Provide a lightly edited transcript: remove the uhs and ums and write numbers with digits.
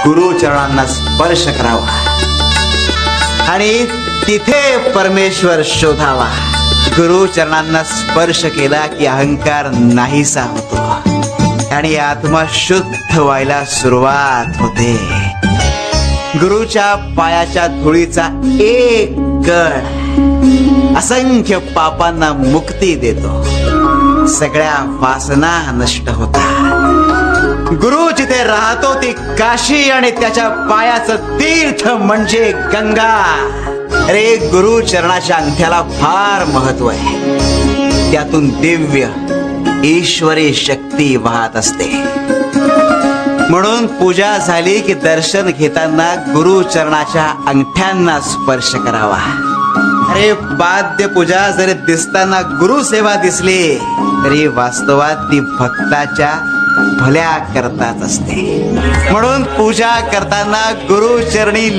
गुरुचरणांना स्पर्श करावा आणि तिथे परमेश्वर शोधावा. गुरुचरणांना स्पर्श केला की अहंकार नाहीसा होतो आणि आत्मा शुद्ध व्हायला सुरुवात होते. गुरुच्या पायाच्या धुळीचा एक कण असंख्य पापांना मुक्ती देतो. सगळ्या वासना नष्ट होतात. गुरु जिथे राहतो ती काशी आणि त्याच्या पायाचं तीर्थ म्हणजे गंगा. अरे गुरु चरणाच्या अंगठ्याला फार महत्व आहे. त्यातून दिव्य ईश्वरी शक्ती वाहत असते. म्हणून पूजा झाली की दर्शन घेताना गुरु चरणाच्या अंगठ्यांना स्पर्श करावा. अरे पाद्य पूजा जरी दिसताना गुरु सेवा दिसली तरी वास्तवात ती भक्ताच्या भल्या करताच असते. म्हणून पूजा करताना गुरु चरणी